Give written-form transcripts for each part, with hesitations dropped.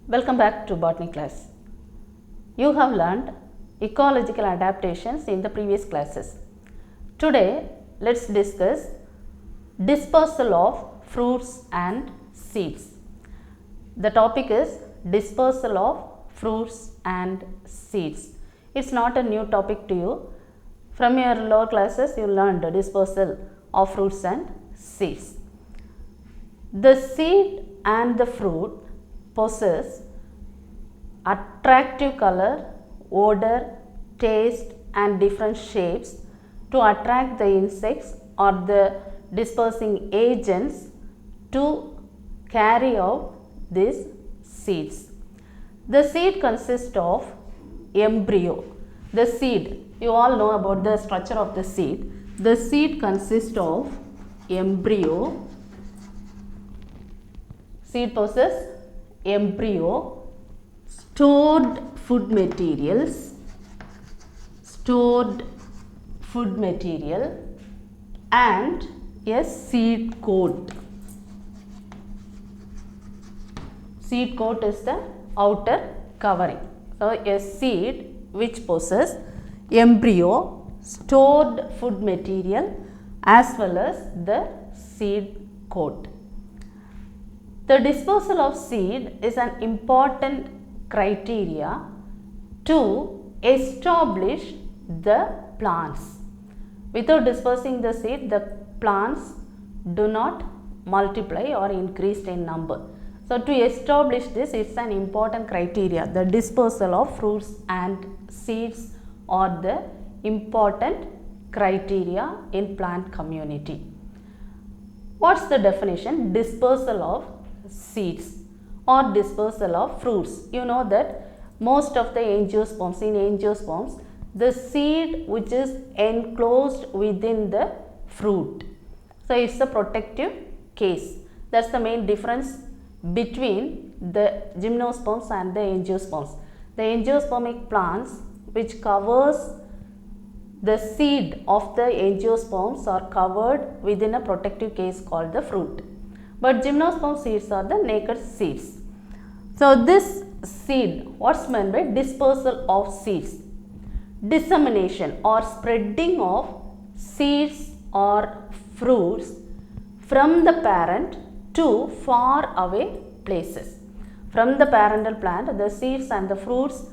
Welcome back to botany class. You have learned ecological adaptations in the previous classes. Today, let's discuss dispersal of fruits and seeds. The topic is dispersal of fruits and seeds. It's not a new topic to you. From your lower classes, you learned the dispersal of fruits and seeds. The seed and the fruit possess attractive color, odor, taste and different shapes to attract the insects or the dispersing agents to carry out these seeds. The seed consists of embryo. The seed, you all know about the structure of the seed. The seed consists of embryo. Seed possesses embryo, stored food material and a seed coat. Seed coat is the outer covering. So, a seed which possesses embryo, stored food material as well as the seed coat. The dispersal of seed is an important criteria to establish the plants. Without dispersing the seed, the plants do not multiply or increase in number. So, to establish this, it's an important criteria. The dispersal of fruits and seeds are the important criteria in plant community. What's the definition? Dispersal of seeds or dispersal of fruits. You know that most of the angiosperms, in angiosperms, the seed which is enclosed within the fruit. So, it's a protective case. That's the main difference between the gymnosperms and the angiosperms. The angiospermic plants which covers the seed of the angiosperms are covered within a protective case called the fruit. But gymnosperm seeds are the naked seeds. So, this seed, what's meant by dispersal of seeds? Dissemination or spreading of seeds or fruits from the parent to far away places. From the parental plant, the seeds and the fruits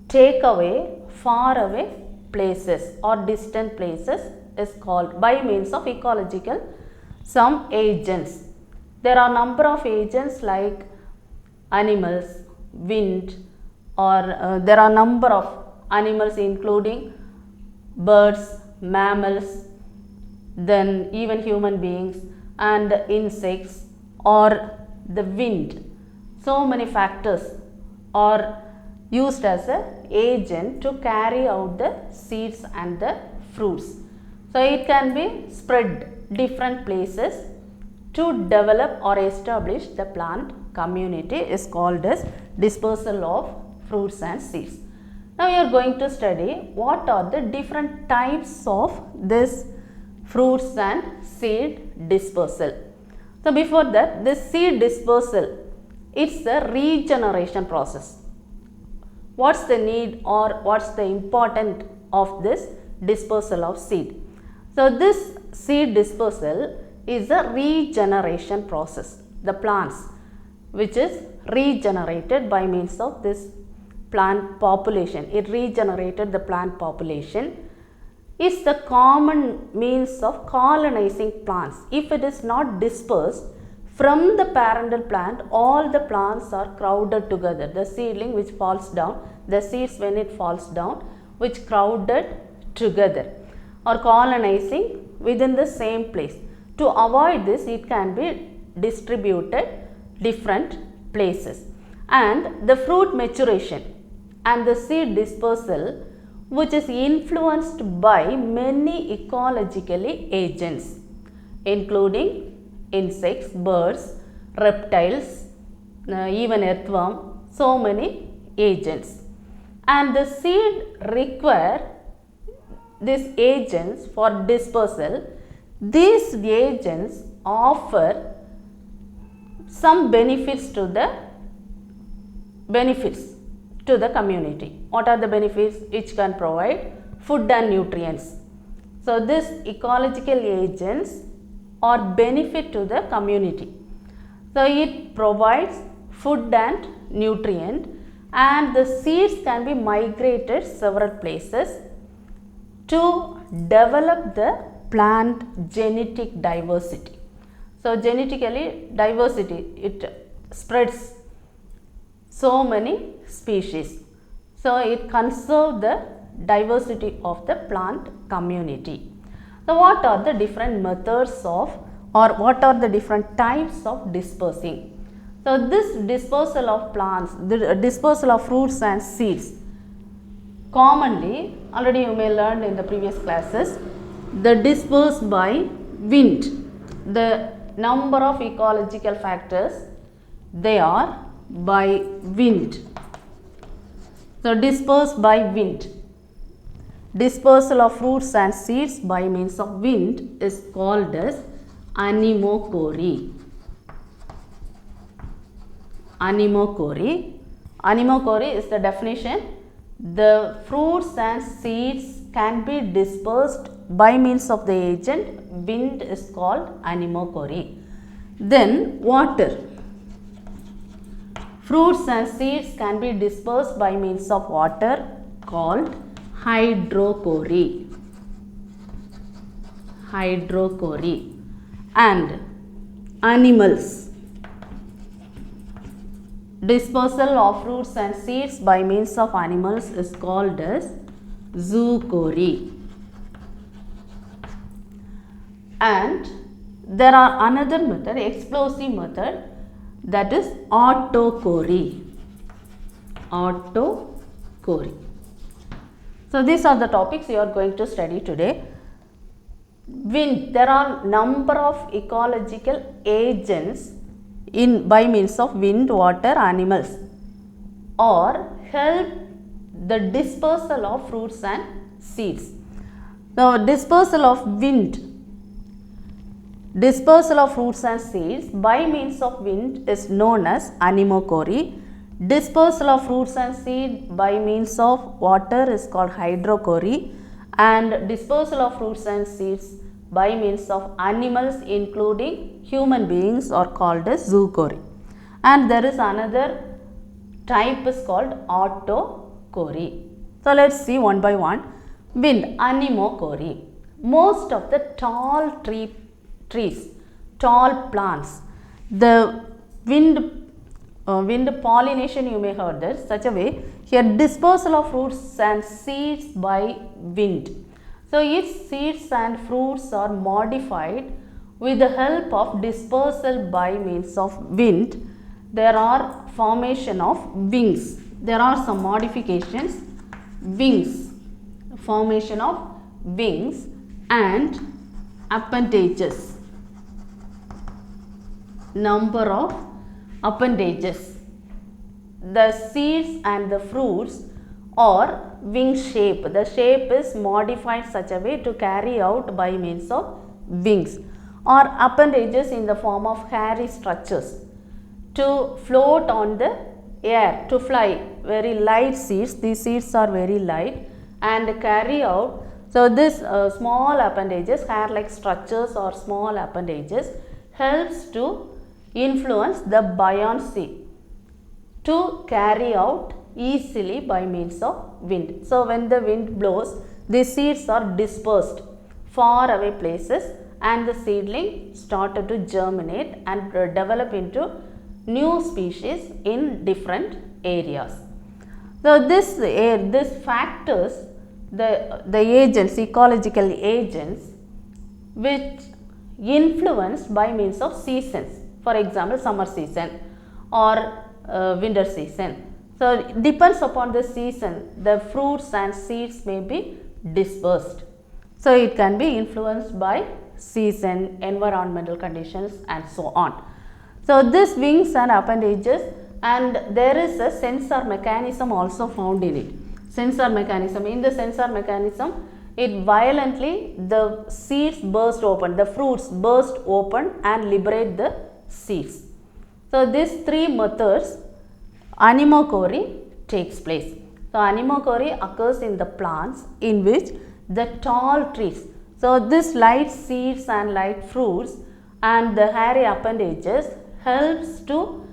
take away far away places or distant places is called by means of ecological some agents. There are number of agents like animals, wind, or there are number of animals including birds, mammals, then even human beings and insects or the wind. So many factors are used as an agent to carry out the seeds and the fruits. So, it can be spread different places to develop or establish the plant community is called as dispersal of fruits and seeds. Now, you are going to study what are the different types of this fruits and seed dispersal. So, before that, this seed dispersal, it's a regeneration process. What's the need or what's the important of this dispersal of seed? So, this seed dispersal is a regeneration process. The plants which is regenerated by means of this plant population, it regenerated the plant population is the common means of colonizing plants. If it is not dispersed from the parental plant, all the plants are crowded together. The seedling which falls down, the seeds when it falls down, which crowded together or colonizing within the same place. To avoid this, it can be distributed different places. And the fruit maturation and the seed dispersal, which is influenced by many ecologically agents, including insects, birds, reptiles, even earthworm, so many agents. And the seed require these agents for dispersal. These agents offer some benefits to the benefits to the community. What are the benefits? Which can provide food and nutrients. So these ecological agents are benefit to the community. So it provides food and nutrient, and the seeds can be migrated several places to develop the plant genetic diversity. So genetically diversity, it spreads so many species. So it conserves the diversity of the plant community. So what are the different methods of, or what are the different types of dispersing? So this dispersal of plants, the dispersal of fruits and seeds, commonly, already you may learn in the previous classes, the dispersed by wind. The number of ecological factors, they are by wind. So dispersed by wind. Dispersal of fruits and seeds by means of wind is called as anemochory. Anemochory. Anemochory is the definition. The fruits and seeds can be dispersed by means of the agent wind is called anemochory. Then water. Fruits and seeds can be dispersed by means of water called hydrochory. Hydrochory. And animals. Dispersal of fruits and seeds by means of animals is called as zoochory. And there are another method, explosive method, that is autochory. Autochory. So these are the topics you are going to study today. Wind, there are number of ecological agents in by means of wind, water, animals, or help the dispersal of fruits and seeds. Now dispersal of wind, dispersal of fruits and seeds by means of wind is known as anemochory. Dispersal of fruits and seeds by means of water is called hydrochory, and dispersal of fruits and seeds by means of animals including human beings are called as zoochory. And there is another type is called autochory. So let's see one by one. Wind, anemochory. Most of the tall trees, tall plants, the wind pollination, you may heard that such a way, here dispersal of fruits and seeds by wind. So if seeds and fruits are modified with the help of dispersal by means of wind, there are formation of wings. There are some modifications, wings, formation of wings and appendages. Number of appendages. The seeds and the fruits or wing shape. The shape is modified such a way to carry out by means of wings, or appendages in the form of hairy structures to float on the air, to fly. Very light seeds. These seeds are very light and carry out. So this small appendages, hair-like structures or small appendages, helps to influence the buoyancy to carry out easily by means of wind. So when the wind blows, the seeds are dispersed far away places and the seedling started to germinate and develop into new species in different areas. So this factors, the agents, ecological agents, which influenced by means of seasons. For example, summer season or winter season. So it depends upon the season, the fruits and seeds may be dispersed. So it can be influenced by season, environmental conditions and so on. So this wings and appendages, and there is a sensor mechanism also found in it. Sensor mechanism. In the sensor mechanism, it violently, the seeds burst open, the fruits burst open and liberate the seeds. So these three methods anemochory takes place. So, anemochory occurs in the plants in which the tall trees. So, this light seeds and light fruits and the hairy appendages helps to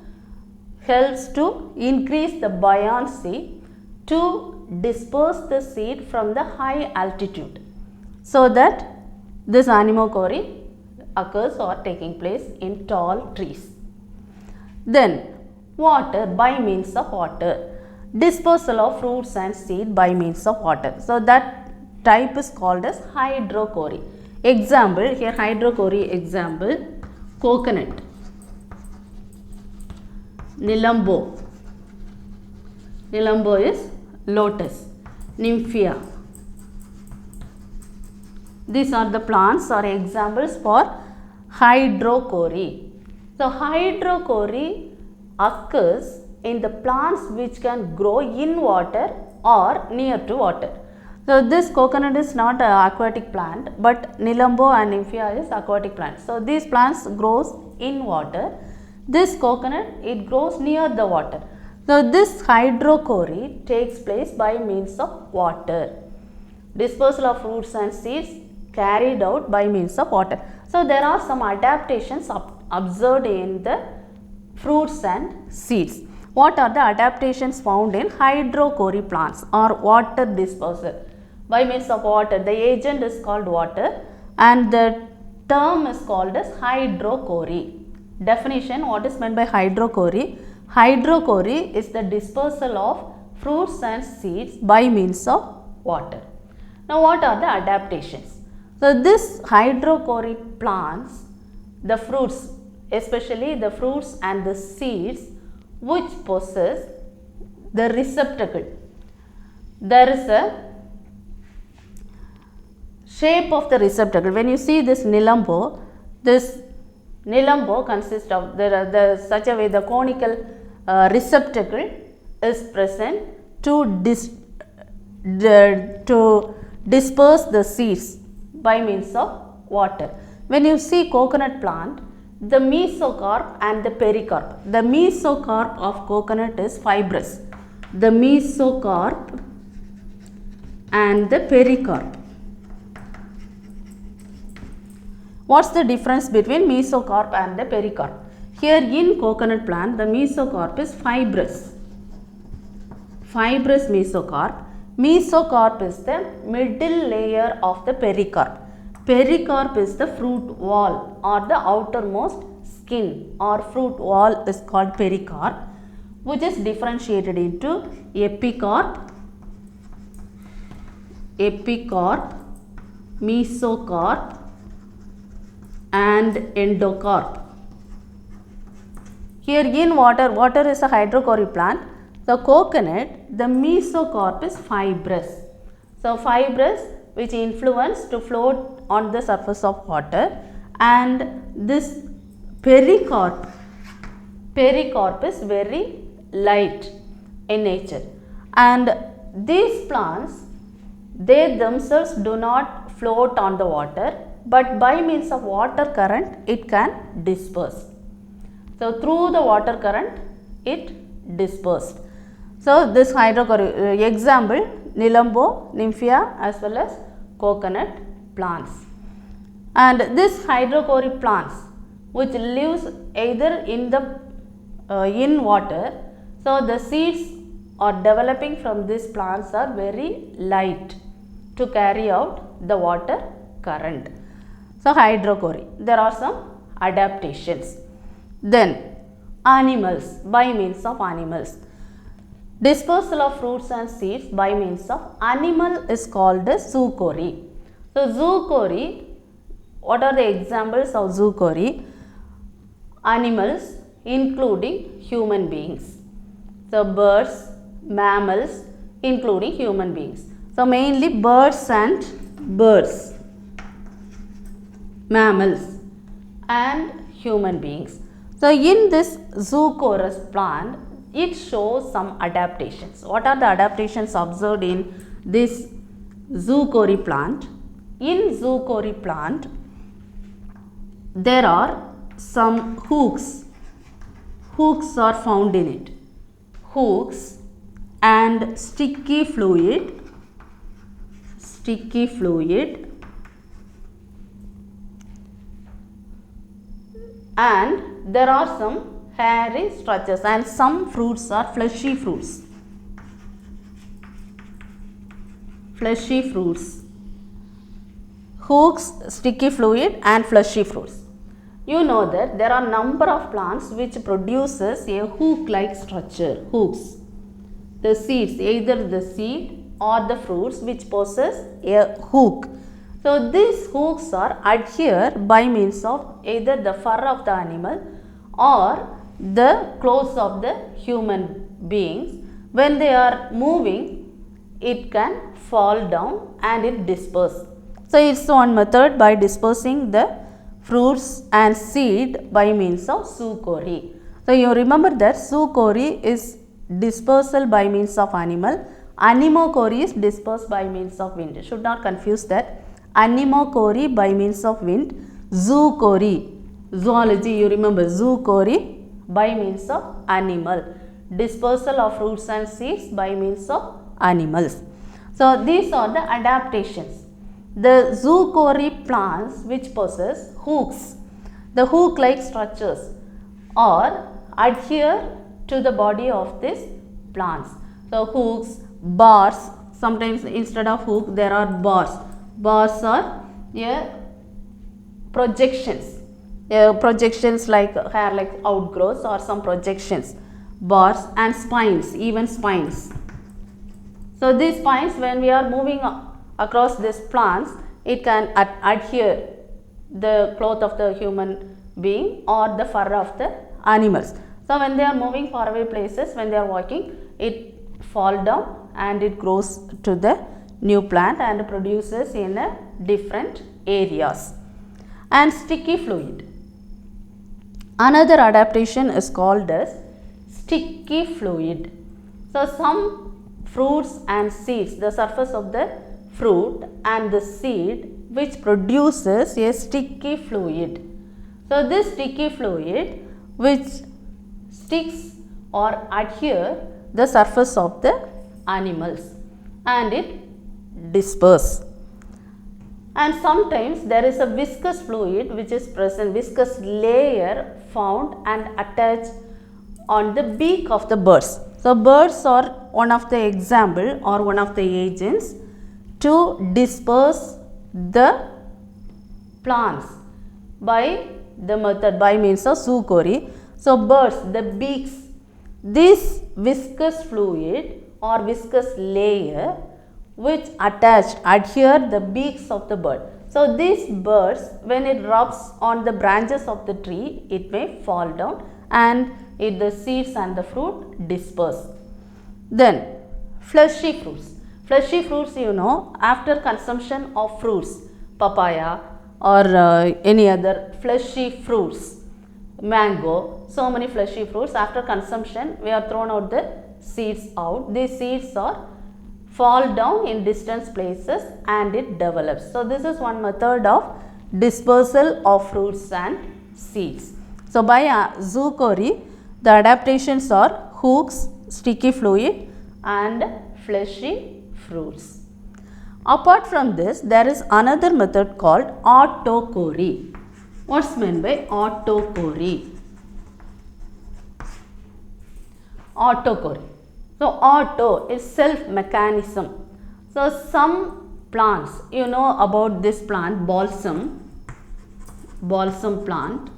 increase the buoyancy to disperse the seed from the high altitude, so that this anemochory occurs or taking place in tall trees. Then water by means of water. Dispersal of fruits and seed by means of water. So that type is called as hydrochory. Example, here hydrochory example, coconut, Nilambo. Nilambo is lotus, Nymphea. These are the plants or examples for hydrochory. So hydrochory occurs in the plants which can grow in water or near to water. So this coconut is not an aquatic plant, but Nilambo and Nymphea is aquatic plant. So these plants grows in water. This coconut, it grows near the water. So this hydrochory takes place by means of water. Dispersal of fruits and seeds carried out by means of water. So there are some adaptations observed in the fruits and seeds. What are the adaptations found in hydrochory plants or water dispersal? By means of water, the agent is called water and the term is called as hydrochory. Definition, what is meant by hydrochory? Hydrochory is the dispersal of fruits and seeds by means of water. Now what are the adaptations? So this hydrochory plants, the fruits, especially the fruits and the seeds which possess the receptacle. There is a shape of the receptacle. When you see this Nilambo consists of such a way the conical receptacle is present to disperse the seeds by means of water. When you see coconut plant, the mesocarp and the pericarp. The mesocarp of coconut is fibrous. The mesocarp and the pericarp. What's the difference between mesocarp and the pericarp? Here in coconut plant, the mesocarp is fibrous. Fibrous mesocarp. Mesocarp is the middle layer of the pericarp. Pericarp is the fruit wall or the outermost skin or fruit wall is called pericarp, which is differentiated into epicarp, mesocarp and endocarp. Here in water is a hydrochory plant. The coconut, the mesocarp is fibrous. So fibrous, which influence to float on the surface of water, and this pericarp is very light in nature, and these plants, they themselves do not float on the water, but by means of water current it can disperse. So through the water current it dispersed. So this hydrochory example, Nilambo, Nymphea as well as coconut plants. And this hydrochory plants which lives either in water, so the seeds are developing from these plants are very light to carry out the water current. So hydrochory, there are some adaptations. Then animals, by means of animals. Dispersal of fruits and seeds by means of animal is called as zoochory. So zoochory, what are the examples of zoochory? Animals including human beings. So birds, mammals including human beings. So mainly birds, mammals and human beings. So in this zoochorous plant, it shows some adaptations. What are the adaptations observed in this zoochory plant? In zoochory plant, there are some hooks. Hooks are found in it. hooks and sticky fluid, and there are some hairy structures, and some fruits are fleshy fruits. Hooks, sticky fluid and fleshy fruits. You know that there are number of plants which produces a hook-like structure, hooks. The seeds, either the seed or the fruits which possess a hook. So these hooks are adhered by means of either the fur of the animal or the clothes of the human beings. When they are moving, it can fall down and it disperse. So it's one method by dispersing the fruits and seed by means of zoochory. So you remember that zoochory is dispersal by means of animal. Anemochory is dispersed by means of wind. Should not confuse that. Anemochory by means of wind. Zoochory, zoology, you remember zoochory by means of animal. Dispersal of fruits and seeds by means of animals. So these are the adaptations. The zoochory plants which possess hooks, the hook-like structures, are adhere to the body of these plants. So hooks, bars, sometimes instead of hook there are bars. Bars are projections. Projections like hair like outgrowths or some projections. Bars and spines, even spines. So these spines, when we are moving across these plants, it can adhere the cloth of the human being or the fur of the animals. So when they are moving far away places, when they are walking, it fall down and it grows to the new plant and produces in a different areas. And sticky fluid. Another adaptation is called as sticky fluid. So some fruits and seeds, the surface of the fruit and the seed which produces a sticky fluid. So this sticky fluid which sticks or adhere the surface of the animals and it disperse. And sometimes there is a viscous fluid which is present, viscous layer found and attached on the beak of the birds. So birds are one of the example or one of the agents to disperse the plants by the method by means of zoochory. So birds, the beaks, this viscous fluid or viscous layer which adhere the beaks of the bird. So these birds, when it rubs on the branches of the tree, it may fall down and the seeds and the fruit disperse. Then fleshy fruits. Fleshy fruits, you know, after consumption of fruits, papaya or any other fleshy fruits, mango, so many fleshy fruits, after consumption we have thrown out the seeds out. These seeds are fall down in distant places and it develops. So this is one method of dispersal of fruits and seeds. So by zoochory, the adaptations are hooks, sticky fluid and fleshy fruits. Apart from this, there is another method called autochory. What's meant by autochory? Autochory. So auto is self mechanism. So some plants, you know about this plant, balsam plant.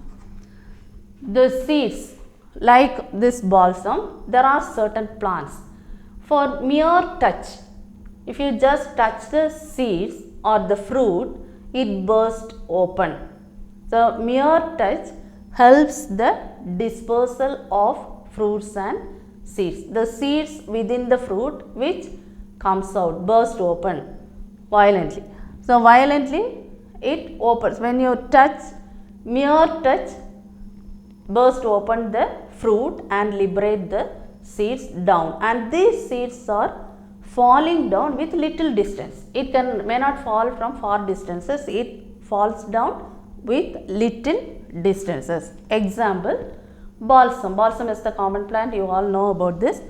The seeds, like this balsam, there are certain plants. For mere touch, if you just touch the seeds or the fruit, it bursts open. So mere touch helps the dispersal of fruits and seeds. The seeds within the fruit which comes out, burst open violently. So violently it opens. When you touch, mere touch, burst open the fruit and liberate the seeds down, and these seeds are falling down with little distance. It may not fall from far distances, it falls down with little distances. Example, balsam. Balsam is the common plant, you all know about this.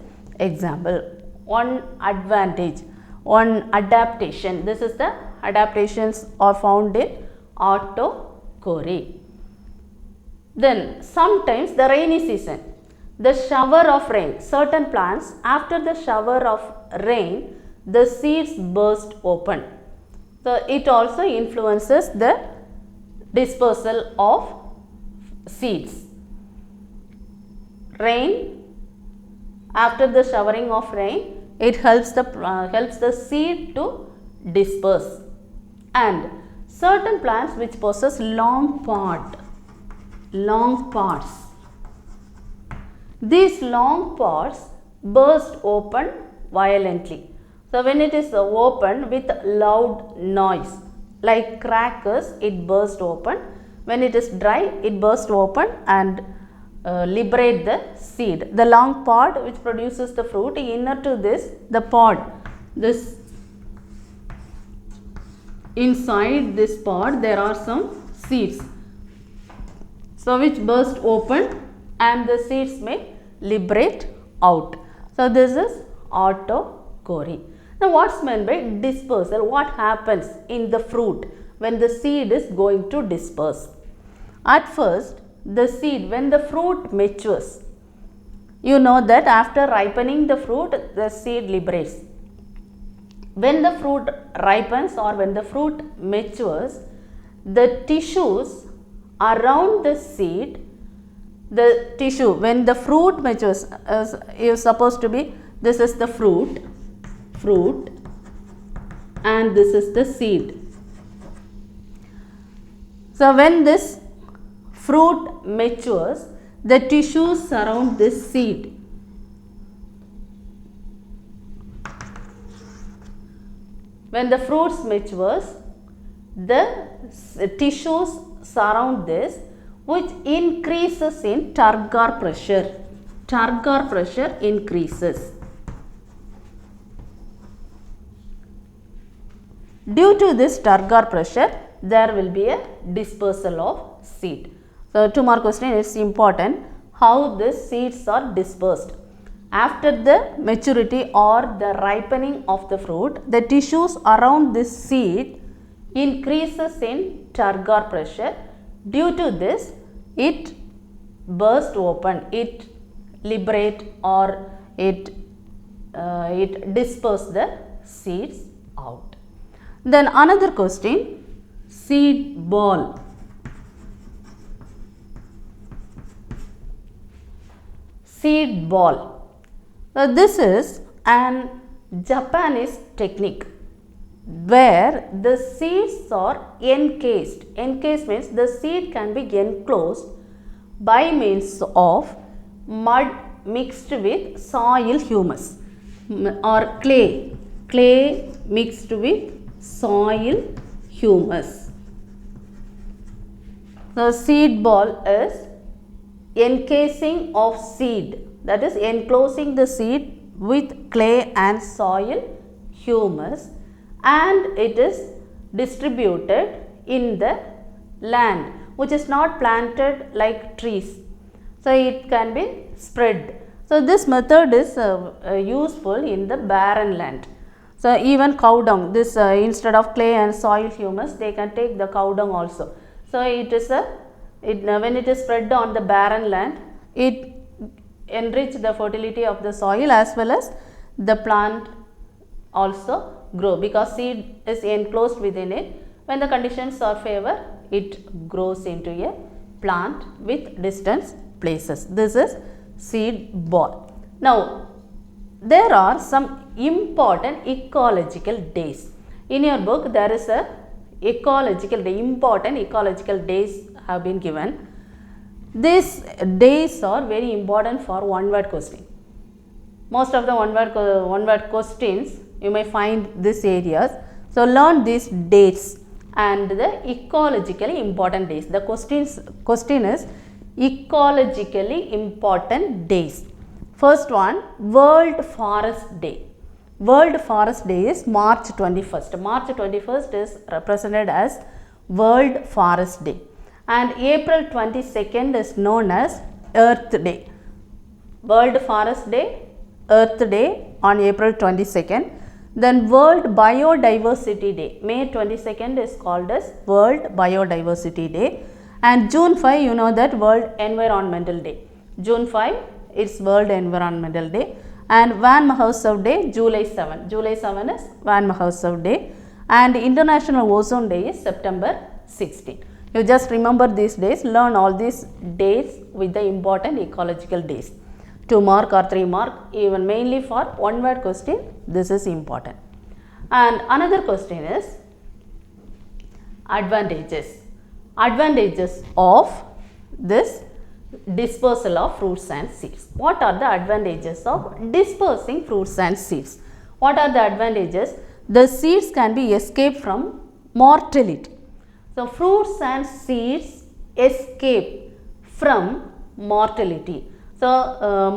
example. One advantage, one adaptation. This is the adaptations are found in autochory. Then sometimes the rainy season, the shower of rain, certain plants after the shower of rain, the seeds burst open. So it also influences the dispersal of seeds. Rain, after the showering of rain, it helps the seed to disperse. And certain plants which possess long pods. These long pods burst open violently. So when it is open with loud noise, like crackers, it burst open. When it is dry, it burst open and liberate the seed. The long pod which produces the fruit, inner to this, the pod, this inside this pod there are some seeds. So which burst open and the seeds may liberate out. So this is autochory. Now what's meant by dispersal? What happens in the fruit when the seed is going to disperse? At first, the seed, when the fruit matures, you know that after ripening the fruit, the seed liberates. When the fruit ripens or when the fruit matures, the tissues around the seed, the tissue, when the fruit matures, is supposed to be, this is the fruit and this is the seed. So when this fruit matures, the tissues surround this seed. When the fruits matures, the tissues surround this, which increases in turgor pressure. Turgor pressure increases. Due to this turgor pressure, there will be a dispersal of seed. So 2 more question is important. How the seeds are dispersed? After the maturity or the ripening of the fruit, the tissues around this seed increases in turgor pressure. Due to this, it burst open, it liberate or it disperse the seeds out. Then another question, seed ball. Seed ball. This is an Japanese technique where the seeds are encased. Encased means the seed can be enclosed by means of mud mixed with soil humus or clay. Clay mixed with soil humus. The seed ball is encasing of seed, that is enclosing the seed with clay and soil humus, and it is distributed in the land which is not planted like trees. So it can be spread. So this method is useful in the barren land. So even cow dung, this instead of clay and soil humus, they can take the cow dung also. So it is when it is spread on the barren land, it enrich the fertility of the soil as well as the plant also grow, because seed is enclosed within it. When the conditions are favor, it grows into a plant with distant places. This is seed ball. Now there are some important ecological days. In your book there is a ecological day, important ecological days have been given. These days are very important for one word question. Most of the one word questions you may find these areas. So learn these dates and the ecologically important days. The question is ecologically important days. First one, World Forest Day. World Forest Day is March 21st. March 21st is represented as World Forest Day. And April 22nd is known as Earth Day. World Forest Day, Earth Day on April 22nd. Then World Biodiversity Day, May 22nd is called as World Biodiversity Day. And June 5, you know that World Environmental Day. June 5 is World Environmental Day. And Van Mahotsav Day, July 7. July 7 is Van Mahotsav Day. And International Ozone Day is September 16. You just remember these days, learn all these days with the important ecological days. 2 mark or 3 mark, even mainly for one word question, this is important. And another question is advantages. Advantages of this dispersal of fruits and seeds. What are the advantages of dispersing fruits and seeds? What are the advantages? The seeds can be escaped from mortality. So, fruits and seeds escape from mortality. So,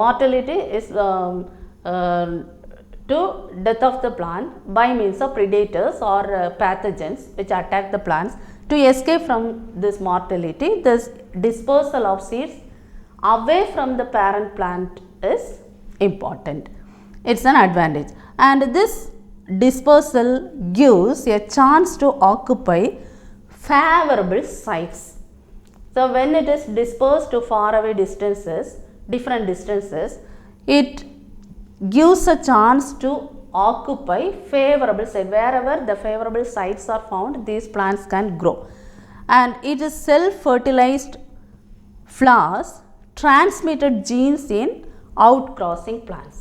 mortality is to death of the plant by means of predators or pathogens which attack the plants. To escape from this mortality, this dispersal of seeds away from the parent plant is important. It is an advantage, and this dispersal gives a chance to occupy favorable sites. So, when it is dispersed to far away distances, different distances, it gives a chance to occupy favorable site. Wherever the favorable sites are found, these plants can grow. And it is self-fertilized flowers transmitted genes in outcrossing plants.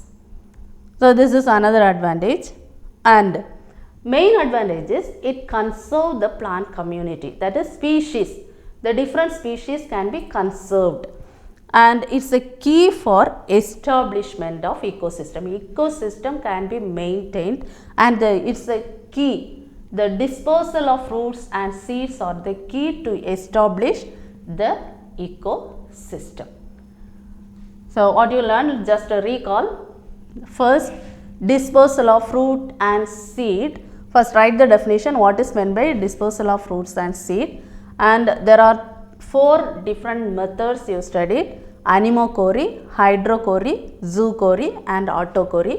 So, this is another advantage. And main advantage is it conserves the plant community, that is species. The different species can be conserved. And it is a key for establishment of ecosystem. Ecosystem can be maintained, and it is a key. The dispersal of fruits and seeds are the key to establish the ecosystem. So, what you learned, just a recall. First, dispersal of fruit and seed. First, write the definition, what is meant by dispersal of fruits and seed. And there are 4 different methods you studied: anemochory, hydrochory, zoochory and autochory.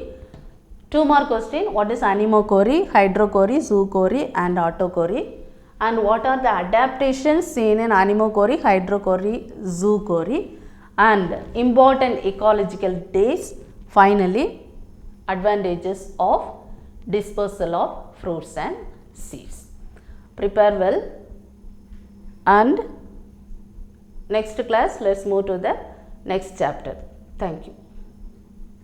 2 more question, what is anemochory, hydrochory, zoochory and autochory, and what are the adaptations seen in anemochory, hydrochory, zoochory, and important ecological days. Finally, advantages of dispersal of fruits and seeds. Prepare well, and next class let us move to the next chapter. Thank you.